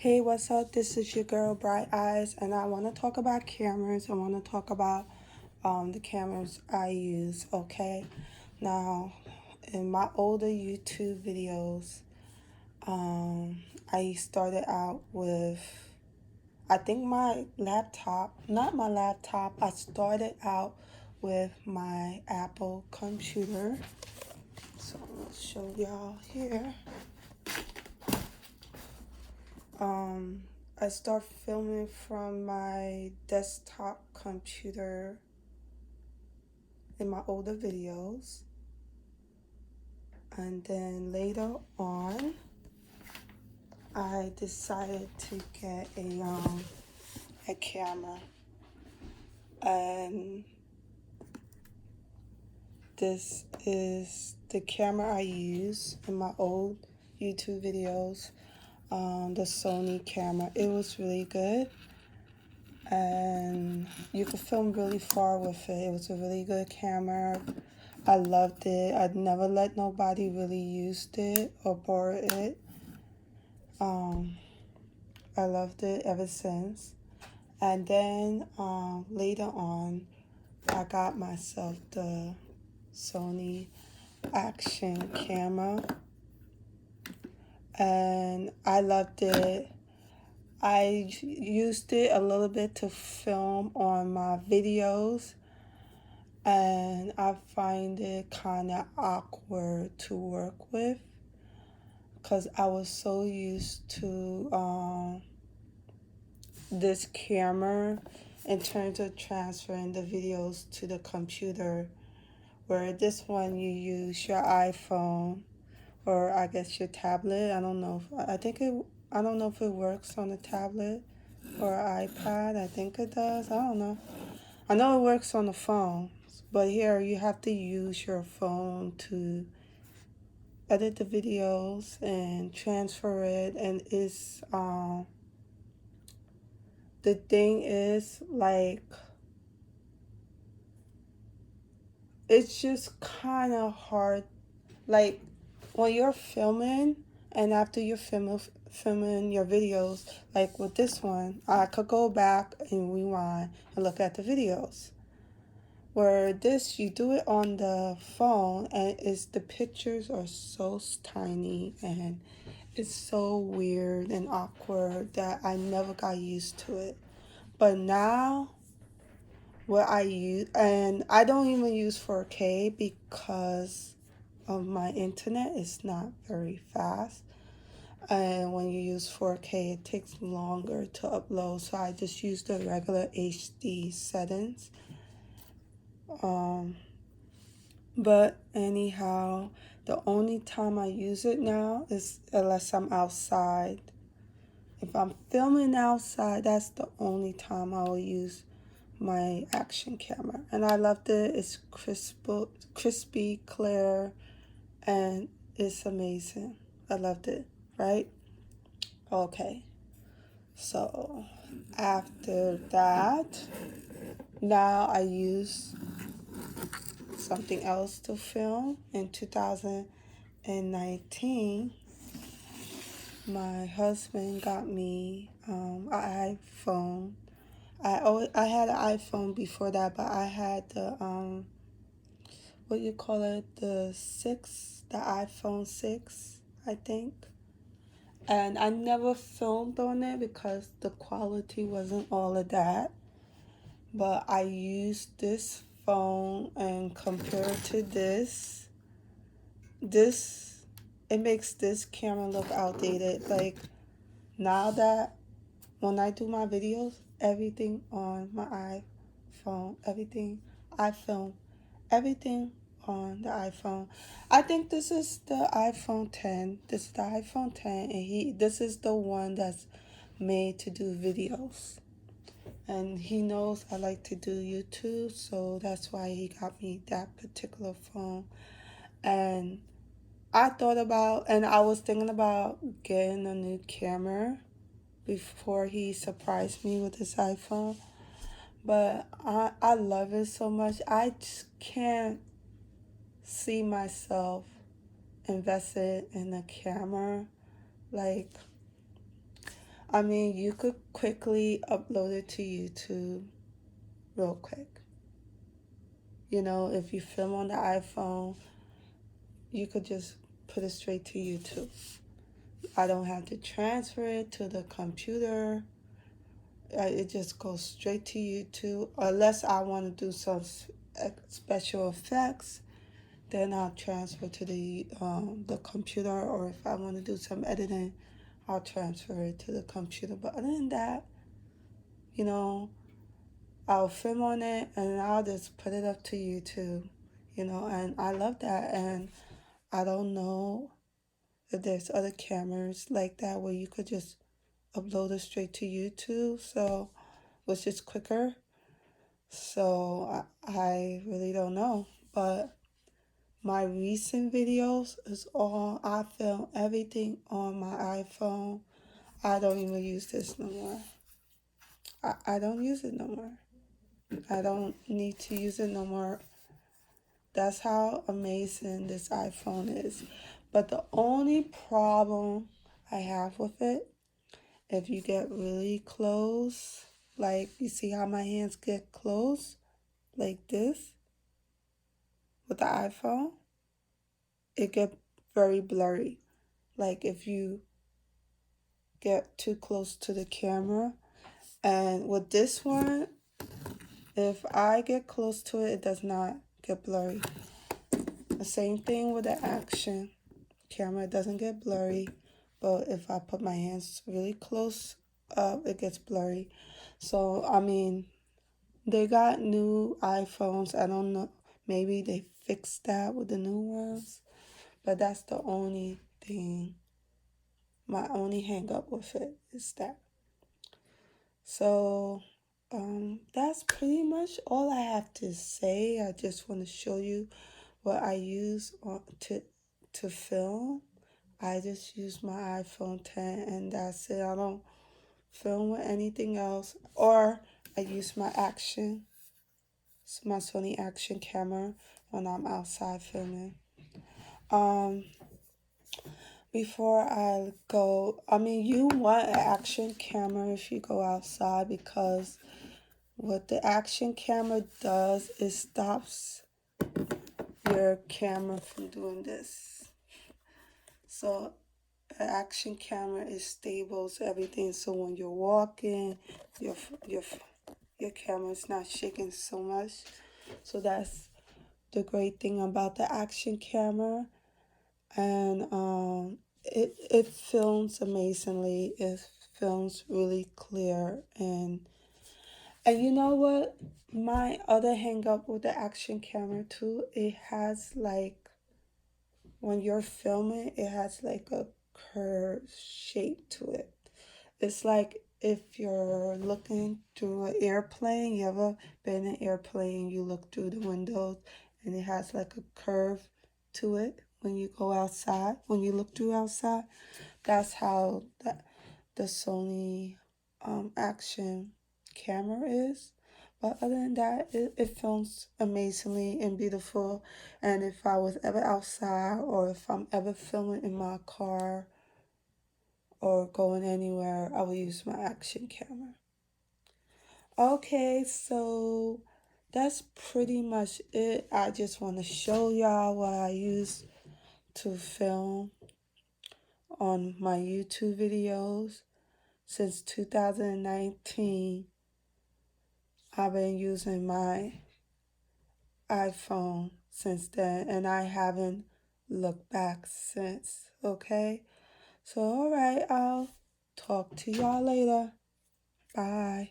Hey, what's up? This is your girl Bright Eyes, and I want to talk about cameras. I want to talk about the cameras I use. Okay, now in my older YouTube videos, I started out with I think my laptop, not my laptop. I started out with my Apple computer. So I'll show y'all here. Um, I start filming from my desktop computer in my older videos. And then later on, I decided to get a camera. And this is the camera I use in my old YouTube videos. The Sony camera. It was really good. And you could film really far with it. It was a really good camera. I loved it. I'd never let nobody really use it or borrow it. I loved it ever since. And then later on, I got myself the Sony action camera. And I loved it. I used it a little bit to film on my videos, and I find it kind of awkward to work with because I was so used to this camera in terms of transferring the videos to the computer, where this one you use your iPhone or I guess your tablet. I don't know I don't know if it works on a tablet or iPad. I think it does. I don't know. I know it works on the phone, but here you have to use your phone to edit the videos and transfer it. And the thing is, like, it's just kind of hard. Like, when you're filming and after you're filming your videos, like with this one, I could go back and rewind and look at the videos. Where this, you do it on the phone, and the pictures are so tiny, and it's so weird and awkward that I never got used to it. But now, what I use, and I don't even use 4K because of my internet is not very fast. And when you use 4K, it takes longer to upload. So I just use the regular HD settings. But anyhow, the only time I use it now is unless I'm outside. If I'm filming outside, that's the only time I will use my action camera. And I loved it. It's crispy, clear, and it's amazing. I loved it, right? Okay. So after that, now I use something else to film. In 2019, my husband got me an iPhone. I had an iPhone before that, but I had the what you call it, the iPhone 6, I think. And I never filmed on it because the quality wasn't all of that. But I used this phone and compared to this, it makes this camera look outdated. Like, now that when I do my videos, everything on my iPhone, everything I film, everything on the iPhone. I think this is the iPhone 10. This is the iPhone 10, and this is the one that's made to do videos. And he knows I like to do YouTube, so that's why he got me that particular phone. And I was thinking about getting a new camera before he surprised me with his iPhone. But I love it so much. I just can't see myself invested in a camera. Like, I mean, you could quickly upload it to YouTube real quick. You know, if you film on the iPhone, you could just put it straight to YouTube. I don't have to transfer it to the computer. It just goes straight to YouTube. Unless I want to do some special effects, then I'll transfer to the computer. Or if I want to do some editing, I'll transfer it to the computer. But other than that, you know, I'll film on it and I'll just put it up to YouTube. You know, and I love that. And I don't know if there's other cameras like that where you could just upload it straight to YouTube. So, which is quicker. So I really don't know. But my recent videos is all, I film everything on my iPhone. I don't even use this no more. I don't use it no more. I don't need to use it no more. That's how amazing this iPhone is. But the only problem I have with it, if you get really close, like you see how my hands get close, like this, with the iPhone, it get very blurry. Like if you get too close to the camera. And with this one, if I get close to it, it does not get blurry. The same thing with the action camera, it doesn't get blurry. But if I put my hands really close up, it gets blurry. So, I mean, they got new iPhones. I don't know. Maybe they fixed that with the new ones. But that's the only thing. My only hang up with it is that. So, that's pretty much all I have to say. I just want to show you what I use to film. I just use my iPhone 10 and that's it. I don't film with anything else. Or I use my Sony action camera when I'm outside filming. Um, Before I go, I mean, you want an action camera if you go outside, because what the action camera does is stops your camera from doing this. So an action camera is stable, so everything. So when you're walking, your your your camera is not shaking so much. So that's the great thing about the action camera. And it films amazingly. It films really clear. And you know what? My other hang up with the action camera too, it has like, when you're filming, it has like a curved shape to it. It's like if you're looking through an airplane, you ever been in an airplane, you look through the windows and it has like a curve to it when you go outside, when you look through outside. That's how the Sony action camera is. But other than that, it films amazingly and beautiful. And if I was ever outside, or if I'm ever filming in my car or going anywhere, I will use my action camera. Okay, so that's pretty much it. I just want to show y'all what I use to film on my YouTube videos. Since 2019, I've been using my iPhone since then, and I haven't looked back since. Okay, so all right, I'll talk to y'all later. Bye.